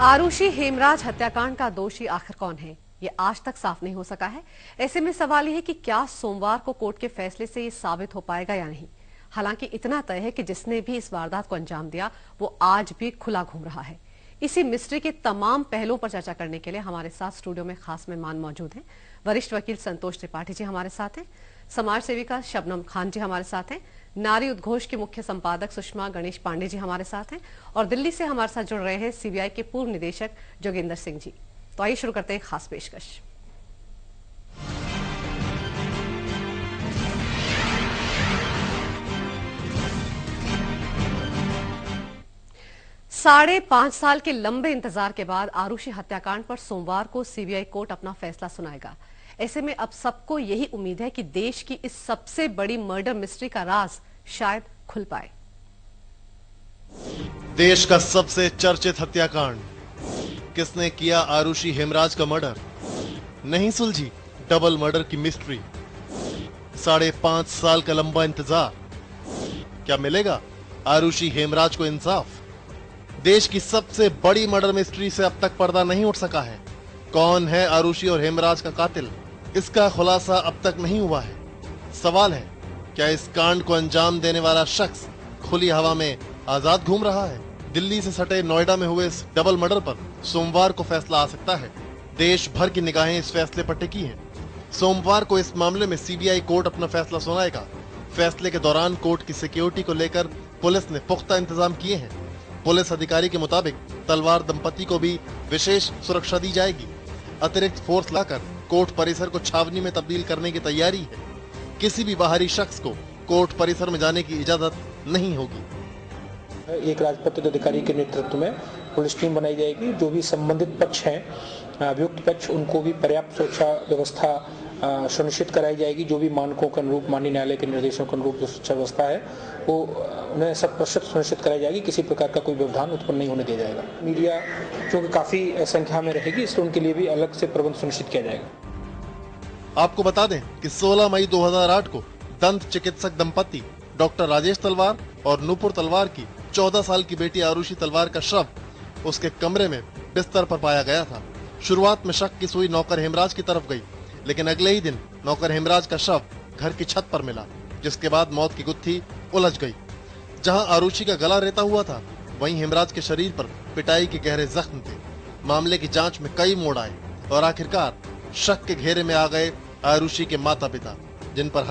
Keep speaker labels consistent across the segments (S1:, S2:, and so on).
S1: आरुषि हेमराज हत्याकांड का दोषी आखिर कौन है, ये आज तक साफ नहीं हो सका है। ऐसे में सवाल यह है कि क्या सोमवार को कोर्ट के फैसले से ये साबित हो पाएगा या नहीं। हालांकि इतना तय है कि जिसने भी इस वारदात को अंजाम दिया वो आज भी खुला घूम रहा है। इसी मिस्ट्री के तमाम पहलुओं पर चर्चा करने के लिए हमारे साथ स्टूडियो में खास मेहमान मौजूद हैं। वरिष्ठ वकील संतोष त्रिपाठी जी हमारे साथ हैं, समाज सेविका शबनम खान जी हमारे साथ हैं, नारी उद्घोष के मुख्य संपादक सुषमा गणेश पांडे जी हमारे साथ हैं और दिल्ली से हमारे साथ जुड़ रहे हैं सीबीआई के पूर्व निदेशक जोगेंद्र सिंह जी। तो आइए शुरू करते हैं खास पेशकश। साढ़े 5 साल के लंबे इंतजार के बाद आरुषि हत्याकांड पर सोमवार को सीबीआई कोर्ट अपना फैसला सुनाएगा। ऐसे में अब सबको यही उम्मीद है कि देश की इस सबसे बड़ी मर्डर मिस्ट्री का राज शायद खुल पाए।
S2: देश का सबसे चर्चित हत्याकांड, किसने किया आरुषि हेमराज का मर्डर, नहीं सुलझी डबल मर्डर की मिस्ट्री। 5.5 साल का लंबा इंतजार, क्या मिलेगा आरुषि हेमराज को इंसाफ। देश की सबसे बड़ी मर्डर मिस्ट्री से अब तक पर्दा नहीं उठ सका है। कौन है आरुषि और हेमराज का कातिल, इसका खुलासा अब तक नहीं हुआ है। सवाल है, क्या इस कांड को अंजाम देने वाला शख्स खुली हवा में आजाद घूम रहा है। दिल्ली से सटे नोएडा में हुए इस डबल मर्डर पर सोमवार को फैसला आ सकता है। देश भर की निगाहें इस फैसले पर टिकी हैं। सोमवार को इस मामले में सीबीआई कोर्ट अपना फैसला सुनाएगा। फैसले के दौरान कोर्ट की सिक्योरिटी को लेकर पुलिस ने पुख्ता इंतजाम किए हैं। पुलिस अधिकारी के मुताबिक तलवार दंपति को भी विशेष सुरक्षा दी जाएगी। अतिरिक्त फोर्स लाकर कोर्ट परिसर को छावनी में तब्दील करने की तैयारी है। किसी भी बाहरी शख्स को कोर्ट परिसर में जाने की इजाजत नहीं होगी।
S3: एक राजपत्रित अधिकारी के नेतृत्व में पुलिस टीम बनाई जाएगी। जो भी संबंधित पक्ष हैं, अभियुक्त पक्ष, उनको भी पर्याप्त सुरक्षा व्यवस्था सुनिश्चित कराई जाएगी। जो भी मानकों के अनुरूप, माननीय न्यायालय के निर्देशों के अनुरूप जो सुरक्षा व्यवस्था है वो उन्हें 100% सुनिश्चित कराई जाएगी। किसी प्रकार का कोई व्यवधान उत्पन्न नहीं होने दिया जाएगा। मीडिया क्योंकि काफी संख्या में रहेगी, इसलिए उनके लिए भी अलग से प्रबंध सुनिश्चित किया जाएगा।
S2: आपको बता दें कि 16 मई 2008 को दंत चिकित्सक दंपति डॉक्टर राजेश तलवार और नूपुर तलवार की 14 साल की बेटी आरुषि तलवार का शव उसके कमरे में बिस्तर पर पाया गया था। शुरुआत में शक की सुई नौकर हेमराज की तरफ गई, लेकिन अगले ही दिन नौकर हेमराज का शव घर की छत पर मिला, जिसके बाद मौत की गुत्थी उलझ गई। जहां आरुषि का गला रेता हुआ था, वहीं हेमराज के शरीर पर पिटाई के गहरे जख्म थे। मामले की जांच में कई मोड़ आए और आखिरकार शक के घेरे में आ गए आरुषि के माता पिता, जिन पर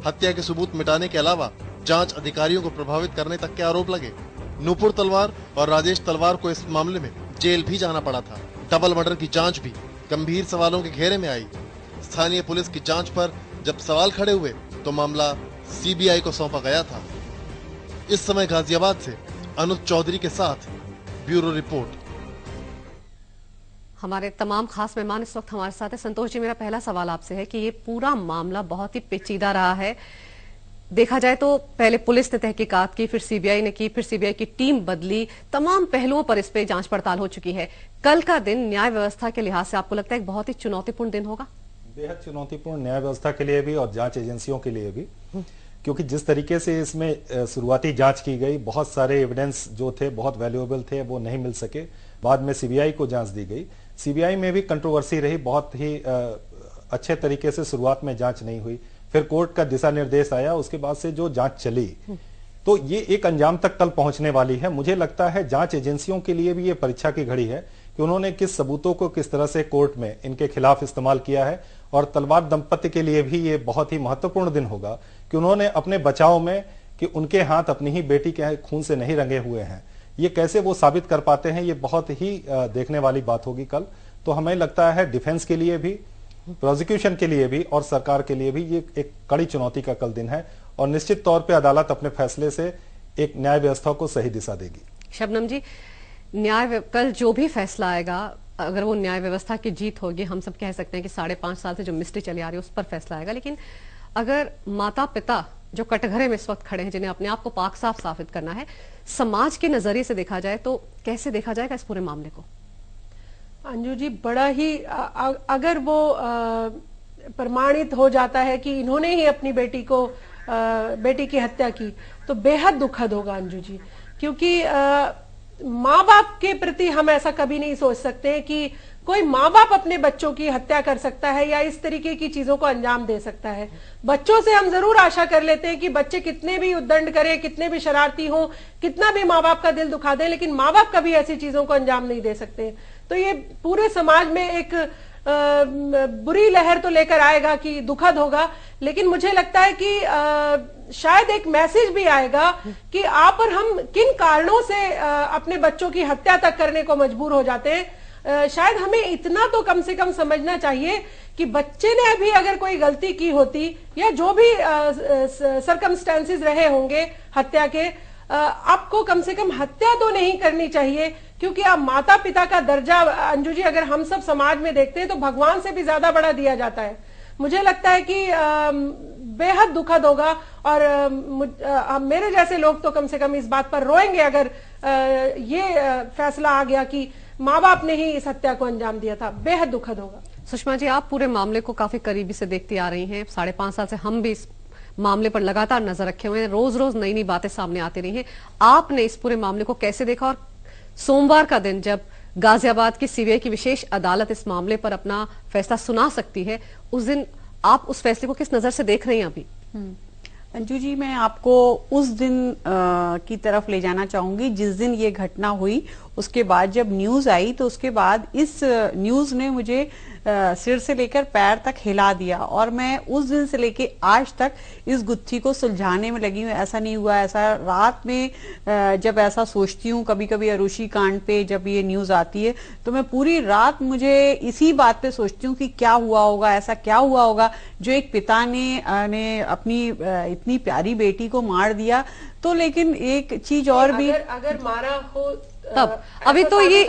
S2: हत्या के सबूत मिटाने के अलावा जांच अधिकारियों को प्रभावित करने तक के आरोप लगे। नूपुर तलवार और राजेश तलवार को इस मामले में जेल भी जाना पड़ा था। डबल मर्डर की जांच भी गंभीर सवालों के घेरे में आई। स्थानीय पुलिस की जांच पर जब सवाल खड़े हुए तो मामला सीबीआई को सौंपा गया था। इस समय गाजियाबाद से अनुज चौधरी के साथ ब्यूरो रिपोर्ट।
S1: हमारे तमाम खास मेहमान इस वक्त हमारे साथ है। संतोष जी, मेरा पहला सवाल आपसे है कि ये पूरा मामला बहुत ही पेचीदा रहा है। देखा जाए तो पहले पुलिस ने तहकीकात की, फिर सीबीआई ने की, फिर सीबीआई की टीम बदली, तमाम पहलुओं पर इस पे जांच पड़ताल हो चुकी है। कल का दिन न्याय व्यवस्था के लिहाज से आपको लगता है एक बहुत ही चुनौतीपूर्ण दिन होगा?
S4: बेहद चुनौतीपूर्ण, न्याय व्यवस्था के लिए भी और जांच एजेंसियों के लिए भी, क्योंकि जिस तरीके से इसमें शुरुआती जांच की गई, बहुत सारे एविडेंस जो थे बहुत वैल्यूएबल थे, वो नहीं मिल सके। बाद में सीबीआई को जांच दी गई। सीबीआई में भी कंट्रोवर्सी रही, बहुत ही अच्छे तरीके से शुरुआत में जांच नहीं हुई। फिर कोर्ट का दिशा निर्देश आया, उसके बाद से जो जांच चली तो ये एक अंजाम तक कल पहुंचने वाली है। मुझे लगता है जांच एजेंसियों के लिए भी ये परीक्षा की घड़ी है कि उन्होंने किस सबूतों को किस तरह से कोर्ट में इनके खिलाफ इस्तेमाल किया है। और तलवार दंपति के लिए भी ये बहुत ही महत्वपूर्ण दिन होगा कि उन्होंने अपने बचाव में कि उनके हाथ अपनी ही बेटी के खून से नहीं रंगे हुए हैं, ये कैसे वो साबित कर पाते हैं, ये बहुत ही देखने वाली बात होगी कल। तो हमें लगता है डिफेंस के लिए भी, प्रोसिक्यूशन के लिए भी और सरकार के लिए भी ये एक कड़ी चुनौती का कल दिन है। और निश्चित तौर पे अदालत अपने फैसले से एक न्याय व्यवस्था को सही दिशा देगी।
S1: शबनम जी, कल जो भी फैसला आएगा, अगर वो न्याय व्यवस्था की जीत होगी, हम सब कह सकते हैं कि 5.5 साल से जो मिस्ट्री चली आ रही है उस पर फैसला आएगा। लेकिन अगर माता पिता जो कटघरे में इस वक्त खड़े हैं, जिन्हें अपने आप को पाक साफ साबित करना है, समाज के नजरिए से देखा जाए तो कैसे देखा जाएगा इस पूरे मामले को?
S5: अंजू जी, बड़ा ही अगर वो प्रमाणित हो जाता है कि इन्होंने ही अपनी बेटी की हत्या की, तो बेहद दुखद होगा अंजू जी। क्योंकि माँ बाप के प्रति हम ऐसा कभी नहीं सोच सकते कि कोई माँ बाप अपने बच्चों की हत्या कर सकता है या इस तरीके की चीजों को अंजाम दे सकता है। बच्चों से हम जरूर आशा कर लेते हैं कि बच्चे कितने भी उद्दंड करें, कितने भी शरारती हों, कितना भी माँ बाप का दिल दुखा दें, लेकिन माँ बाप कभी ऐसी चीजों को अंजाम नहीं दे सकते। तो ये पूरे समाज में एक बुरी लहर तो लेकर आएगा कि दुखद होगा, लेकिन मुझे लगता है कि शायद एक मैसेज भी आएगा कि आप और हम किन कारणों से अपने बच्चों की हत्या तक करने को मजबूर हो जाते हैं। शायद हमें इतना तो कम से कम समझना चाहिए कि बच्चे ने अभी अगर कोई गलती की होती या जो भी सरकमस्टेंसेस रहे होंगे हत्या के, आपको कम से कम हत्या तो नहीं करनी चाहिए, क्योंकि आप माता पिता का दर्जा अंजू जी अगर हम सब समाज में देखते हैं तो भगवान से भी ज्यादा बड़ा दिया जाता है। मुझे लगता है कि बेहद दुखद होगा और मेरे जैसे लोग तो कम से कम इस बात पर रोएंगे अगर ये फैसला आ गया कि माँ बाप ने ही इस हत्या को अंजाम दिया था। बेहद दुखद होगा।
S1: सुषमा जी, आप पूरे मामले को काफी करीबी से देखती आ रही हैं। 5.5 साल से हम भी इस मामले पर लगातार नजर रखे हुए हैं, रोज रोज नई नई बातें सामने आती रही हैं। आपने इस पूरे मामले को कैसे देखा और सोमवार का दिन जब गाजियाबाद की सीबीआई की विशेष अदालत इस मामले पर अपना फैसला सुना सकती है, उस दिन आप उस फैसले को किस नजर से देख रही हैं अभी?
S6: अंजू जी, मैं आपको उस दिन की तरफ ले जाना चाहूंगी जिस दिन ये घटना हुई। उसके बाद जब न्यूज आई तो उसके बाद इस न्यूज ने मुझे सिर से लेकर पैर तक हिला दिया और मैं उस दिन से लेके आज तक इस गुत्थी को सुलझाने में लगी हूँ। ऐसा नहीं हुआ, ऐसा रात में जब ऐसा सोचती हूँ, कभी कभी आरुषि कांड पे जब ये न्यूज आती है तो मैं पूरी रात मुझे इसी बात पे सोचती हूँ कि क्या हुआ होगा, ऐसा क्या हुआ होगा जो एक पिता ने अपनी इतनी प्यारी बेटी को मार दिया। तो लेकिन एक चीज और भी,
S5: अगर मारा हो
S1: तब अभी तो ये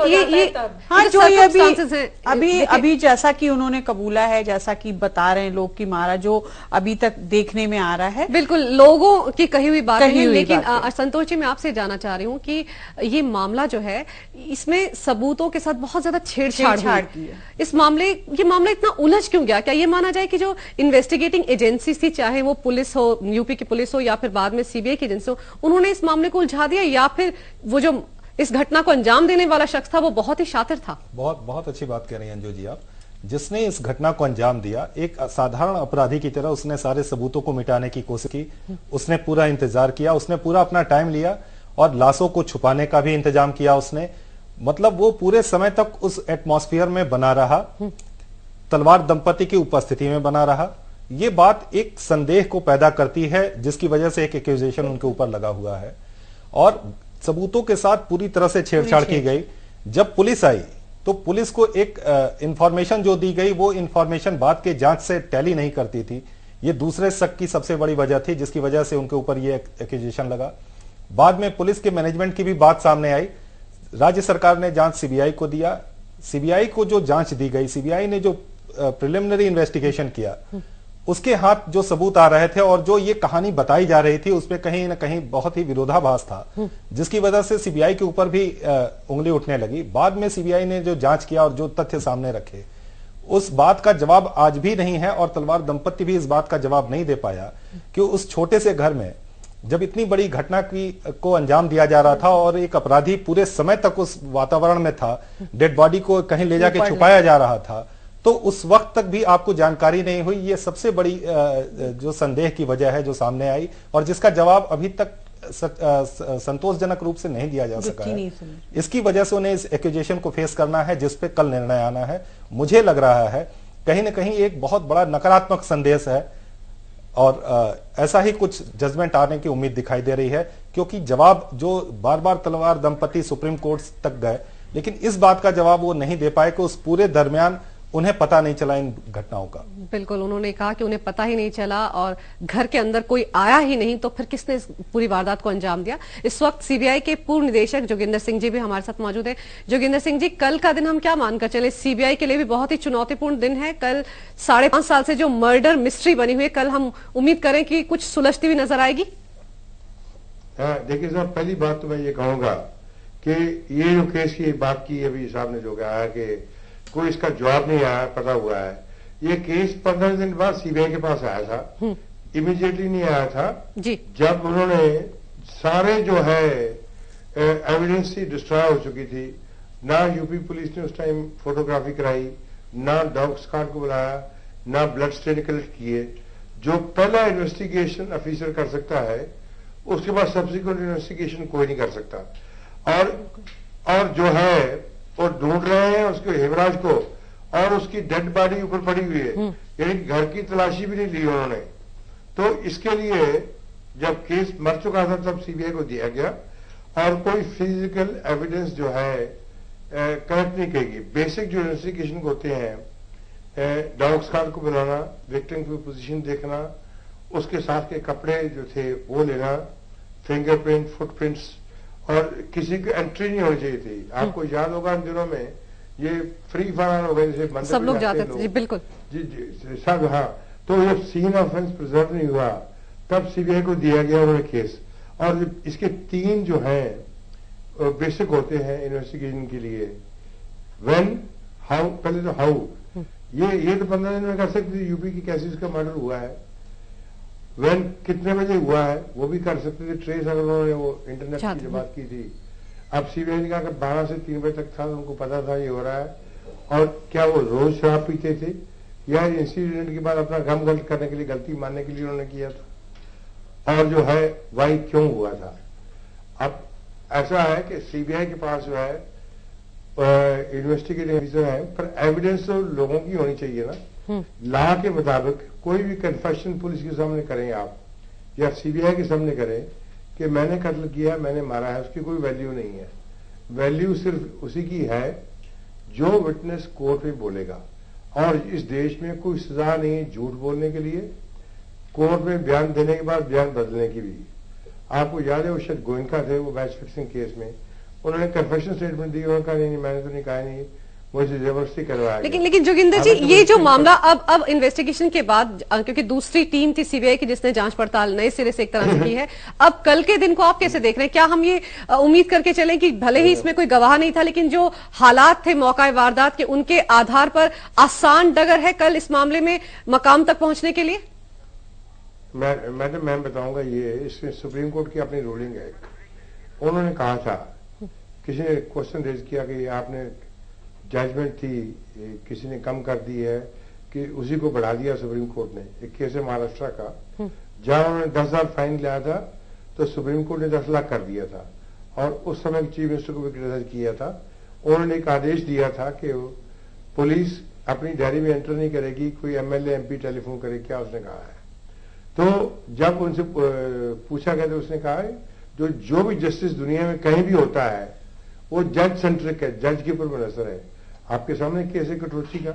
S6: हाँ, जो ये अभी जैसा कि उन्होंने कबूला है, जैसा कि बता रहे हैं लोग की मारा, जो अभी तक देखने में आ रहा है,
S1: बिल्कुल लोगों की कही हुई बात है। लेकिन संतोष जी, मैं आपसे जानना चाह रही हूँ कि ये मामला जो है इसमें सबूतों के साथ बहुत ज्यादा छेड़छाड़ की है। ये मामला इतना उलझ क्यों गया? क्या ये माना जाए कि जो इन्वेस्टिगेटिंग एजेंसी थी, चाहे वो पुलिस हो, यूपी की पुलिस हो या फिर बाद में सीबीआई की एजेंसी हो, उन्होंने इस मामले को उलझा दिया, या फिर वो जो इस घटना को अंजाम देने वाला शख्स था वो बहुत ही शातिर था?
S4: बहुत अच्छी बात कह रही हैं अंजू जी आप। जिसने इस घटना को अंजाम दिया, एक साधारण अपराधी की तरह उसने सारे सबूतों को मिटाने की कोशिश की, उसने पूरा इंतजार किया, उसने पूरा अपना टाइम लिया और लाशों को छुपाने का भी इंतजाम किया उसने। मतलब वो पूरे समय तक उस एटमॉस्फेयर में बना रहा, तलवार दंपति की उपस्थिति में बना रहा। ये बात एक संदेह को पैदा करती है जिसकी वजह से एक एक्यूजेशन उनके ऊपर लगा हुआ है और सबूतों के साथ पूरी तरह से छेड़छाड़ की गई। जब पुलिस आई तो पुलिस को एक इंफॉर्मेशन जो दी गई वो इंफॉर्मेशन बाद के जांच से टैली नहीं करती थी। ये दूसरे शक की सबसे बड़ी वजह थी जिसकी वजह से उनके ऊपर ये एक्यूजेशन लगा। बाद में पुलिस के मैनेजमेंट की भी बात सामने आई। राज्य सरकार ने जांच सीबीआई को दिया। सीबीआई को जो जांच दी गई, सीबीआई ने जो प्रिलिमिनरी इन्वेस्टिगेशन किया, उसके हाथ जो सबूत आ रहे थे और जो ये कहानी बताई जा रही थी उसमें कहीं ना कहीं बहुत ही विरोधाभास था, जिसकी वजह से सीबीआई के ऊपर भी उंगली उठने लगी। बाद में सीबीआई ने जो जांच किया और जो तथ्य सामने रखे, उस बात का जवाब आज भी नहीं है और तलवार दंपति भी इस बात का जवाब नहीं दे पाया कि उस छोटे से घर में जब इतनी बड़ी घटना को अंजाम दिया जा रहा था और एक अपराधी पूरे समय तक उस वातावरण में था, डेड बॉडी को कहीं ले जाके छुपाया जा रहा था, तो उस वक्त तक भी आपको जानकारी नहीं हुई। ये सबसे बड़ी जो संदेह की वजह है जो सामने आई और जिसका जवाब अभी तक संतोषजनक रूप से नहीं दिया जा सका है। इसकी वजह से उन्हें इस एक्यूजेशन को फेस करना है जिस पे कल निर्णय आना है। मुझे लग रहा है कहीं ना कहीं एक बहुत बड़ा नकारात्मक संदेश है और ऐसा ही कुछ जजमेंट आने की उम्मीद दिखाई दे रही है, क्योंकि जवाब जो बार बार तलवार दंपति सुप्रीम कोर्ट तक गए लेकिन इस बात का जवाब वो नहीं दे पाए कि उस पूरे दरमियान उन्हें पता नहीं चला इन घटनाओं का।
S1: बिल्कुल, उन्होंने कहा कि उन्हें पता ही नहीं चला और घर के अंदर कोई आया ही नहीं, तो फिर किसने इस पूरी वारदात को अंजाम दिया। इस वक्त सीबीआई के पूर्व निदेशक जोगिंदर सिंह जी भी हमारे साथ मौजूद हैं। जोगिंदर सिंह जी, कल का दिन हम क्या मानकर चले? सीबीआई के लिए भी बहुत ही चुनौतीपूर्ण दिन है। कल 5.5 साल से जो मर्डर मिस्ट्री बनी हुई है, कल हम उम्मीद करें कि कुछ सुलझती हुई नजर आएगी।
S7: हाँ, देखिए साहब, पहली बात तो मैं ये कहूंगा कि ये जो केस की बात की अभी साहब ने जो कहा कि कोई इसका जवाब नहीं आया, पता हुआ है, ये केस 15 दिन बाद सीबीआई के पास आया था। इमीडिएटली नहीं आया था जी। जब उन्होंने सारे जो है एविडेंस ही डिस्ट्रॉय हो चुकी थी। ना यूपी पुलिस ने उस टाइम फोटोग्राफी कराई, ना डॉग स्क्वाड को बुलाया, ना ब्लड स्टेन कलेक्ट किए। जो पहला इन्वेस्टिगेशन ऑफिसर कर सकता है, उसके बाद सब्सिक्वेंट इन्वेस्टिगेशन कोई नहीं कर सकता। और जो है वो ढूंढ रहे हैं उसके हेमराज को, और उसकी डेड बॉडी ऊपर पड़ी हुई है, यानी घर की तलाशी भी नहीं ली उन्होंने। तो इसके लिए जब केस मर चुका था तब सीबीआई को दिया गया, और कोई फिजिकल एविडेंस जो है कलेक्ट नहीं करेगी। बेसिक जो इन्वेस्टिगेशन होते हैं, डॉग स्क्वाड को बुलाना, विक्टिम की पोजीशन देखना, उसके साथ के कपड़े जो थे वो लेना, फिंगरप्रिंट, फुटप्रिंट्स, और किसी की एंट्री नहीं होनी चाहिए थी। आपको याद होगा इन दिनों में ये फ्री फायर हो गए, जैसे
S1: सब लोग जाते थे। जी बिल्कुल
S7: जी सब। हाँ, तो जब सीन ऑफेंस प्रिजर्व नहीं हुआ तब सीबीआई को दिया गया उन्होंने केस। और इसके 3 जो हैं बेसिक होते हैं इन्वेस्टिगेशन के लिए, व्हेन, हाउ। पहले तो हाउ, ये तो 15 दिन में कर सकते थे। यूपी की कैसे इसका मर्डर हुआ है, व्हेन कितने बजे हुआ है वो भी कर सकते थे, ट्रेस अगर उन्होंने वो इंटरनेट की जो बात की थी। अब सीबीआई ने कहा कि 12 से 3 बजे तक था, उनको पता था ये हो रहा है। और क्या वो रोज शराब पीते थे, या इंसिडेंट के बाद अपना गम गलत करने के लिए, गलती मानने के लिए उन्होंने किया था, और जो है वाई क्यों हुआ था। अब ऐसा है कि सीबीआई के पास जो है इन्वेस्टिगेटिंग ऑफिसर है, पर एविडेंस तो लोगों की होनी चाहिए ना। लॉ के मुताबिक कोई भी कन्फेशन पुलिस के सामने करें आप, या सीबीआई के सामने करें कि मैंने कत्ल किया, मैंने मारा है, उसकी कोई वैल्यू नहीं है। वैल्यू सिर्फ उसी की है जो विटनेस कोर्ट में बोलेगा। और इस देश में कोई सजा नहीं है झूठ बोलने के लिए, कोर्ट में बयान देने के बाद बयान बदलने की भी। आपको याद है वो शायद गोयनका थे, वो मैच फिक्सिंग केस में उन्होंने कन्फेशन स्टेटमेंट दी, उन्होंने कहा नहीं मैंने तो नहीं कहा, नहीं मुझे जबरदस्ती करवाया।
S1: लेकिन जोगिंदर जी, ये जो मामला अब इन्वेस्टिगेशन के बाद, क्योंकि दूसरी टीम थी सीबीआई की जिसने जांच पड़ताल नए सिरे से एक तरह से की है, अब कल के दिन को आप कैसे देख रहे हैं? क्या हम ये उम्मीद करके चलें कि भले ही इसमें कोई गवाह नहीं था, लेकिन जो हालात थे मौका वारदात के, उनके आधार पर आसान डगर है कल इस मामले में मकाम तक पहुंचने के लिए?
S7: मैं बताऊंगा, ये इसमें सुप्रीम कोर्ट की अपनी रूलिंग है। उन्होंने कहा था, किसी ने क्वेश्चन रेज किया कि आपने जजमेंट थी किसी ने कम कर दी है कि उसी को बढ़ा दिया सुप्रीम कोर्ट ने। एक केस है महाराष्ट्र का, जहां उन्होंने 10,000 फाइन लिया था तो सुप्रीम कोर्ट ने 10 लाख कर दिया था, और उस समय चीफ मिनिस्टर को भी क्रिटिसाइज किया था। उन्होंने एक आदेश दिया था कि पुलिस अपनी डायरी में एंटर नहीं करेगी, कोई एमएलए एमपी टेलीफोन करे, क्या उसने कहा है। तो जब उनसे पूछा गया तो उसने कहा है जो भी जस्टिस दुनिया में कहीं भी होता है वो जज सेंट्रिक है, जज के ऊपर मुनहसर है। आपके सामने केस है कटोची का,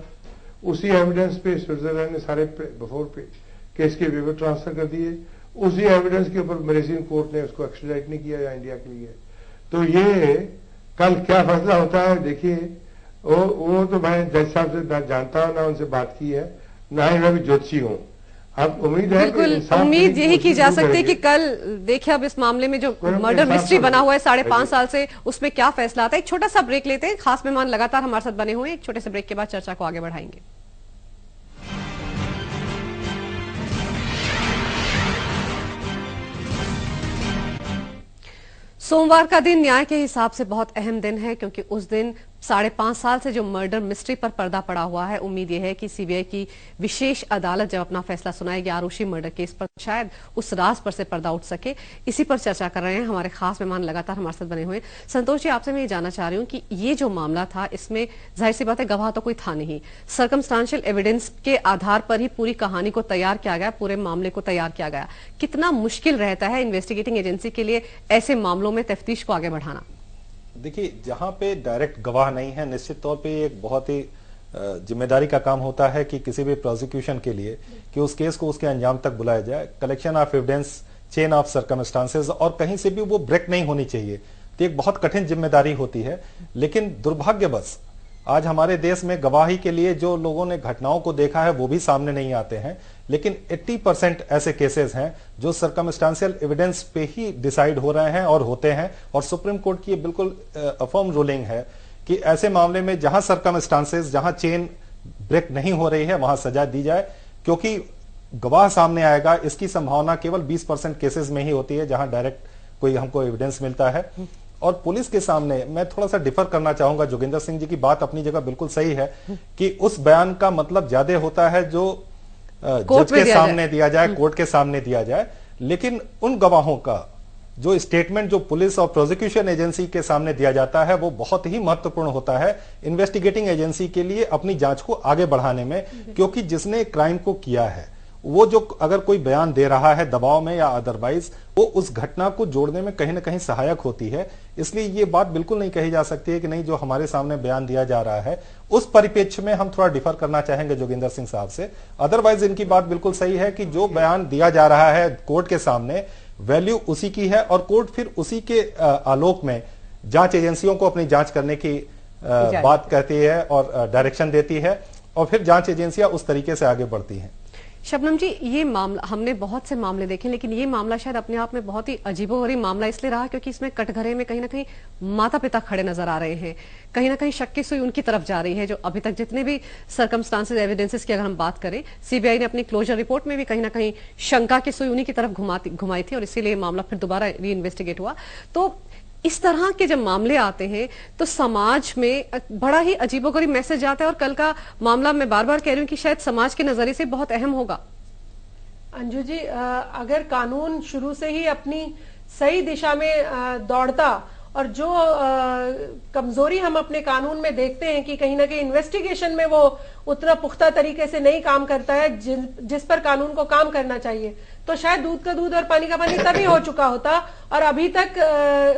S7: उसी एविडेंस पे स्विट्जरलैंड ने सारे बिफोर पे केस के पेपर ट्रांसफर कर दिए, उसी एविडेंस के ऊपर मलेशियन कोर्ट ने उसको एक्स्ट्राडाइट नहीं किया या इंडिया के लिए। तो ये कल क्या फैसला होता है देखिए। वो तो मैं जज साहब से ना जानता हूं, ना उनसे बात की है, ना ही मैं भी ज्योतिषी हूं। अब उम्मीद है,
S1: बिल्कुल उम्मीद यही की जा सकती है कि कल देखिए अब इस मामले में जो मर्डर मिस्ट्री बना हुआ है 5.5 साल से, उसमें क्या फैसला आता है। एक छोटा सा ब्रेक लेते हैं, खास मेहमान लगातार हमारे साथ बने हुए हैं। एक छोटे से ब्रेक के बाद चर्चा को आगे बढ़ाएंगे। सोमवार का दिन न्याय के हिसाब से बहुत अहम दिन है, क्योंकि उस दिन 5.5 साल से जो मर्डर मिस्ट्री पर पर्दा पड़ा हुआ है, उम्मीद यह है कि सीबीआई की विशेष अदालत जब अपना फैसला सुनाएगी आरुषि मर्डर केस पर, शायद उस राज पर से पर्दा उठ सके। इसी पर चर्चा कर रहे हैं हमारे खास मेहमान लगातार हमारे साथ बने हुए हैं। संतोष जी, आपसे मैं ये जानना चाह रही हूँ कि ये जो मामला था, इसमें जाहिर सी बात है गवाह तो कोई था नहीं, सर्कमस्टांशियल एविडेंस के आधार पर ही पूरी कहानी को तैयार किया गया, पूरे मामले को तैयार किया गया। कितना मुश्किल रहता है इन्वेस्टिगेटिंग एजेंसी के लिए ऐसे मामलों में तफ्तीश को आगे बढ़ाना?
S4: देखिए, जहां पे डायरेक्ट गवाह नहीं है, निश्चित तौर पे एक बहुत ही जिम्मेदारी का काम होता है कि किसी भी प्रोसिक्यूशन के लिए कि उस केस को उसके अंजाम तक बुलाया जाए। Collection of evidence, chain of circumstances, और कहीं से भी वो ब्रेक नहीं होनी चाहिए। तो एक बहुत कठिन जिम्मेदारी होती है। लेकिन दुर्भाग्यवश आज हमारे देश में गवाही के लिए जो लोगों ने घटनाओं को देखा है वो भी सामने नहीं आते हैं। लेकिन 80% ऐसे केसेस हैं जो सर्कमस्टांशियल एविडेंस पे ही डिसाइड हो रहे हैं और होते हैं। और सुप्रीम कोर्ट की बिल्कुल अफर्म रूलिंग है कि ऐसे मामले में जहां सर्कमस्टांसेस, जहां चेन ब्रेक नहीं हो रही है, वहां सजा दी जाए, क्योंकि गवाह सामने आएगा इसकी संभावना केवल 20% केसेस में ही होती है जहां डायरेक्ट कोई हमको एविडेंस मिलता है। और पुलिस के सामने मैं थोड़ा सा डिफर करना चाहूंगा। जोगिंदर सिंह जी की बात अपनी जगह बिल्कुल सही है कि उस बयान का मतलब ज्यादा होता है जो जज के सामने दिया जाए, कोर्ट के सामने दिया जाए, लेकिन उन गवाहों का जो स्टेटमेंट जो पुलिस और प्रोसिक्यूशन एजेंसी के सामने दिया जाता है वो बहुत ही महत्वपूर्ण होता है इन्वेस्टिगेटिंग एजेंसी के लिए अपनी जांच को आगे बढ़ाने में, क्योंकि जिसने क्राइम को किया है वो जो अगर कोई बयान दे रहा है दबाव में या अदरवाइज, वो उस घटना को जोड़ने में कहीं ना कहीं सहायक होती है। इसलिए ये बात बिल्कुल नहीं कही जा सकती है कि नहीं जो हमारे सामने बयान दिया जा रहा है उस परिप्रेक्ष्य में हम थोड़ा डिफर करना चाहेंगे जोगिंदर सिंह साहब से। अदरवाइज इनकी बात बिल्कुल सही है कि जो बयान दिया जा रहा है कोर्ट के सामने वैल्यू उसी की है और कोर्ट फिर उसी के आलोक में जांच एजेंसियों को अपनी जांच करने की बात कहती है और डायरेक्शन देती है और फिर जांच एजेंसियां उस तरीके से आगे बढ़ती हैं।
S1: शबनम जी, ये मामला हमने बहुत से मामले देखे, लेकिन ये मामला शायद अपने आप में बहुत ही अजीबोगरीब मामला इसलिए रहा क्योंकि इसमें कटघरे में कहीं ना कहीं माता पिता खड़े नजर आ रहे हैं, कहीं ना कहीं शक की सुई उनकी तरफ जा रही है। जो अभी तक जितने भी सर्कमस्टांसेस एविडेंसेस की अगर हम बात करें, सीबीआई ने अपनी क्लोजर रिपोर्ट में भी कहीं ना कहीं शंका की सुई उन्हीं की तरफ घुमाई थी और इसीलिए मामला फिर दोबारा री इन्वेस्टिगेट हुआ। तो इस तरह के जब मामले आते हैं तो समाज में बड़ा ही अजीबोगरीब मैसेज आता है और कल का मामला मैं बार बार कह रही हूं कि शायद समाज के नजरिए से बहुत अहम होगा।
S5: अंजू जी, अगर कानून शुरू से ही अपनी सही दिशा में दौड़ता और जो कमजोरी हम अपने कानून में देखते हैं कि कहीं ना कहीं इन्वेस्टिगेशन में वो उतना पुख्ता तरीके से नहीं काम करता है जिस पर कानून को काम करना चाहिए, तो शायद दूध का दूध और पानी का पानी तभी हो चुका होता और अभी तक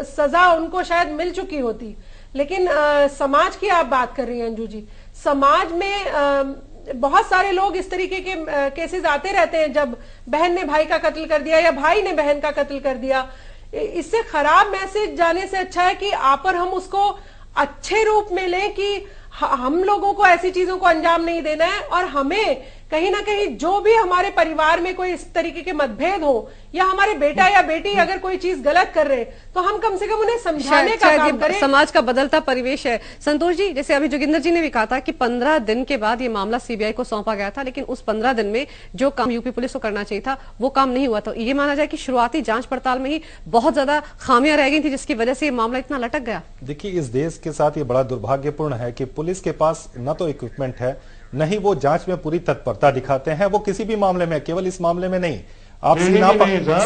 S5: सजा उनको शायद मिल चुकी होती। लेकिन समाज की आप बात कर रही हैं अंजू जी, समाज में बहुत सारे लोग इस तरीके के केसेस आते रहते हैं जब बहन ने भाई का कत्ल कर दिया या भाई ने बहन का कत्ल कर दिया। इससे खराब मैसेज जाने से अच्छा है कि आप और हम उसको अच्छे रूप में लें कि हम लोगों को ऐसी चीजों को अंजाम नहीं देना है और हमें कहीं ना कहीं जो भी हमारे परिवार में कोई इस तरीके के मतभेद हो या हमारे बेटा या बेटी अगर कोई चीज गलत कर रहे तो हम कम से कम उन्हें समझाने का काम करें।
S1: समाज का बदलता परिवेश है। संतोष जी, जैसे अभी जोगिंदर जी ने भी कहा था कि 15 दिन के बाद ये मामला सीबीआई को सौंपा गया था, लेकिन उस 15 दिन में जो काम यूपी पुलिस को करना चाहिए था वो काम नहीं हुआ। तो ये माना जाए कि शुरुआती जांच पड़ताल में ही बहुत ज्यादा खामियां रह गई थी जिसकी वजह से ये मामला इतना लटक गया।
S4: देखिए, इस देश के साथ ये बड़ा दुर्भाग्यपूर्ण है कि पुलिस के पास न तो इक्विपमेंट है, नहीं वो जांच में पूरी तत्परता दिखाते हैं। वो किसी भी मामले में, केवल इस मामले में नहीं, आप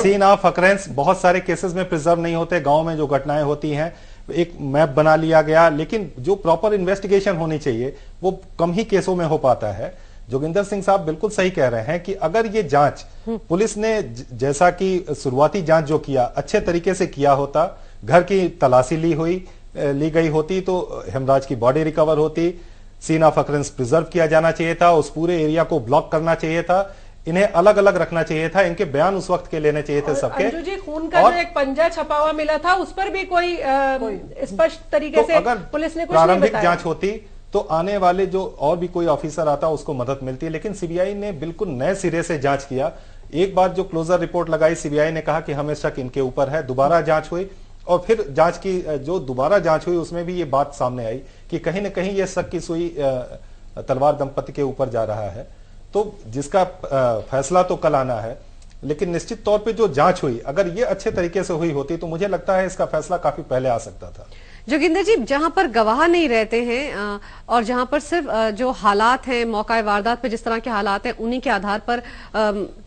S4: सीन ऑफ अकरेंस बहुत सारे केसेस में प्रिजर्व नहीं होते। गांव में जो घटनाएं होती हैं एक मैप बना लिया गया, लेकिन जो प्रॉपर इन्वेस्टिगेशन होनी चाहिए वो कम ही केसों में हो पाता है। जोगिंदर सिंह साहब बिल्कुल सही कह रहे हैं कि अगर ये जांच पुलिस ने जैसा कि शुरुआती जांच जो किया अच्छे तरीके से किया होता, घर की तलाशी ली गई होती तो हेमराज की बॉडी रिकवर होती, सीन ऑफ अकरेंस प्रिजर्व किया जाना चाहिए था, उस पूरे एरिया को ब्लॉक करना चाहिए था, इन्हें अलग अलग रखना चाहिए था, इनके बयान उस वक्त के लेने चाहिए थे सबके।
S5: अंजू जी, खून का जो एक पंजा छपा हुआ मिला था उस पर भी कोई स्पष्ट तरीके से पुलिस ने कुछ नहीं
S4: प्रारंभिक
S5: बताया।
S4: जांच होती तो आने वाले जो और भी कोई ऑफिसर आता उसको मदद मिलती, लेकिन सीबीआई ने बिल्कुल नए सिरे से जांच किया। एक बार जो क्लोजर रिपोर्ट लगाई, सीबीआई ने कहा कि हमें शक इनके ऊपर है, दोबारा जांच हुई और फिर जांच की जो दोबारा जांच हुई उसमें भी ये बात सामने आई कि कहीं ना कहीं ये शक की सुई तलवार दंपति के ऊपर जा रहा है। तो जिसका फैसला तो कल आना है, लेकिन निश्चित तौर पे जो जांच हुई अगर ये अच्छे तरीके से हुई होती तो मुझे लगता है इसका फैसला काफी पहले आ सकता था।
S1: जोगिंदर जी, जहां पर गवाह नहीं रहते हैं और जहां पर सिर्फ जो हालात हैं, मौका वारदात पे जिस तरह के हालात हैं उन्हीं के आधार पर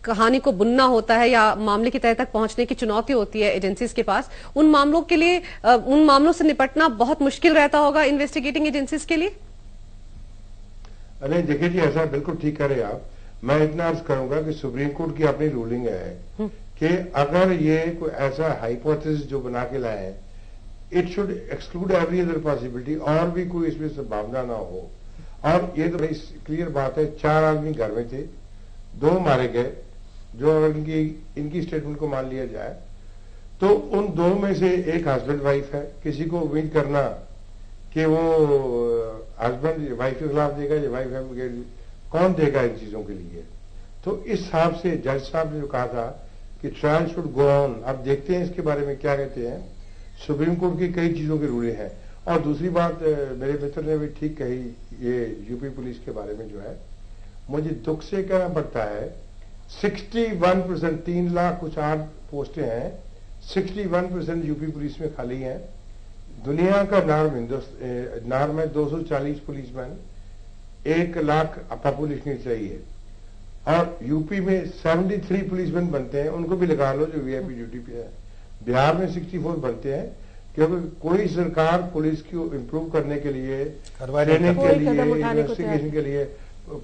S1: कहानी को बुनना होता है या मामले की तह तक पहुंचने की चुनौती होती है एजेंसीज के पास, उन मामलों के लिए उन मामलों से निपटना बहुत मुश्किल रहता होगा इन्वेस्टिगेटिंग एजेंसीज के लिए।
S7: अरे देखिए जी, ऐसा बिल्कुल ठीक कह रहे आप। मैं इतना अर्ज करूंगा कि सुप्रीम कोर्ट की अपनी रूलिंग है कि अगर ये कोई ऐसा हाइपोथेसिस जो बना के लाए, it should exclude every other possibility, और भी कोई इसमें संभावना ना हो। और ये तो बड़ी क्लियर बात है, 4 आदमी घर में थे, 2 मारे गए। जो अगर इनकी स्टेटमेंट को मान लिया जाए तो उन 2 में से एक हस्बैंड वाइफ है। किसी को उम्मीद करना कि वो हस्बैंड वाइफ के खिलाफ देगा या वाइफ है, कौन देगा इन चीजों के लिए। तो इस हिसाब से जज साहब ने जो कहा था कि ट्रायल शुड गो ऑन, अब देखते हैं इसके बारे में क्या कहते हैं। सुप्रीम कोर्ट की कई चीजों की रूलिंग है। और दूसरी बात मेरे मित्र ने भी ठीक कही, ये यूपी पुलिस के बारे में जो है, मुझे दुख से कहना पड़ता है 61%, 3 लाख कुछ 8 पोस्टें हैं, 61% यूपी पुलिस में खाली हैं। दुनिया का नॉर्म है 240 पुलिसमैन 1 लाख पॉपुलेशन चाहिए, और यूपी में 73 पुलिसमैन बनते हैं, उनको भी लगा लो जो वीआईपी ड्यूटी पे है। बिहार में 64 बनते हैं, क्योंकि कोई सरकार पुलिस को इम्प्रूव करने के लिए, ट्रेनिंग के लिए, इन्वेस्टिगेशन के लिए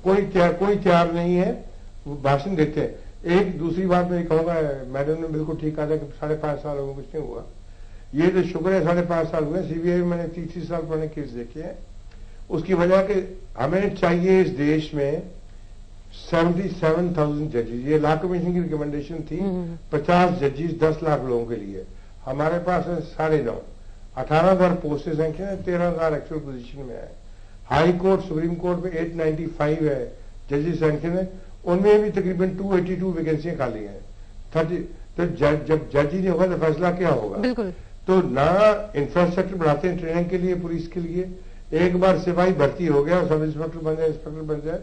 S7: कोई तैयार नहीं है, वो भाषण देते हैं। एक दूसरी बात मैं कहूंगा, मैडम ने बिल्कुल ठीक कहा था कि 5.5 साल हो कुछ नहीं हुआ। ये तो शुक्र है 5.5 साल हुए। सीबीआई में मैंने 30 साल पुराने केस देखे हैं। उसकी वजह के हमें चाहिए इस देश में 77,000 जजेस। ये लॉ कमीशन की रिकमेंडेशन थी 50 जजेस 10 लाख लोगों के लिए। हमारे पास है 9.5, 18,000 पोस्टें सैंक्शन है, 13,000 एक्चुअल पोजीशन में है। हाई कोर्ट सुप्रीम कोर्ट में 895 है जजेस सैंक्शन है, उनमें भी तकरीबन 282 वैकेंसियां खाली हैं। 30 तो जब जज ही नहीं होगा तो फैसला क्या होगा?
S1: बिल्कुल।
S7: तो ना इंफ्रास्ट्रक्चर बढ़ाते हैं ट्रेनिंग के लिए, पुलिस के लिए। एक बार सिपाही भर्ती हो गया और सब इंस्पेक्टर बन जाए, इंस्पेक्टर बन जाए,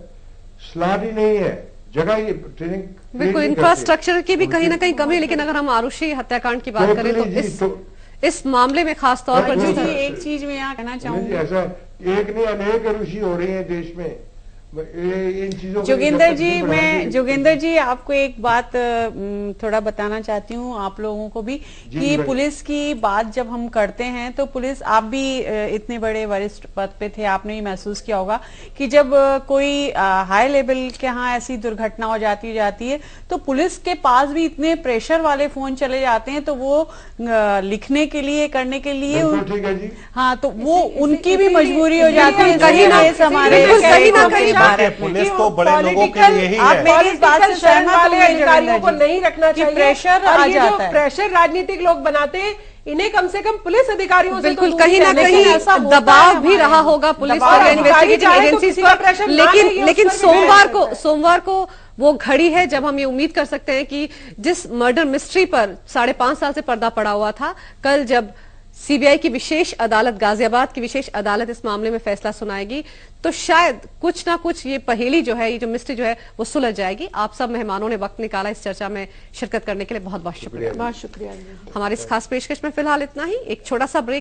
S7: स्लॉट ही नहीं है, जगह ही ट्रेनिंग।
S1: बिल्कुल, इंफ्रास्ट्रक्चर की भी कहीं ना कहीं कमी है। लेकिन अगर हम आरुषि हत्याकांड की बात करें तो इस मामले में खास तौर पर
S6: एक चीज मैं यहाँ कहना चाहूंगी,
S7: ऐसा एक नहीं अनेक आरुषि हो रही है देश में। इन चीजों
S6: जोगिंदर जी आपको एक बात थोड़ा बताना चाहती हूँ आप लोगों को भी कि पुलिस की बात जब हम करते हैं तो पुलिस, आप भी इतने बड़े वरिष्ठ पद पे थे, आपने भी महसूस किया होगा कि जब कोई हाई लेवल के यहाँ ऐसी दुर्घटना हो जाती है तो पुलिस के पास भी इतने प्रेशर वाले फोन चले जाते हैं, तो वो लिखने के लिए, करने के लिए हाँ, तो वो उनकी भी मजबूरी हो जाती है। कहीं ना
S4: पुलिस तो बड़े लोगों के लिए ही है।
S5: मेरी इस बात से सहमत वाले अधिकारियों को नहीं रखना चाहिए।
S6: प्रेशर
S5: और ये जो प्रेशर राजनीतिक लोग बनाते हैं, इन्हें कम से कम पुलिस अधिकारियों से
S1: बिल्कुल कहीं ना कहीं दबाव भी रहा होगा पुलिस और इन्वेस्टिगेटिंग एजेंसीज पर। लेकिन सोमवार को वो घड़ी है जब हम ये उम्मीद कर सकते हैं कि जिस मर्डर मिस्ट्री पर 5.5 साल से पर्दा पड़ा हुआ था, कल जब सीबीआई की विशेष अदालत, गाजियाबाद की विशेष अदालत इस मामले में फैसला सुनाएगी, तो शायद कुछ ना कुछ ये पहेली जो है, ये जो मिस्ट्री जो है वो सुलझ जाएगी। आप सब मेहमानों ने वक्त निकाला इस चर्चा में शिरकत करने के लिए, बहुत बहुत शुक्रिया।
S5: बहुत शुक्रिया।
S1: हमारी इस खास पेशकश में फिलहाल इतना ही। एक छोटा सा ब्रेक।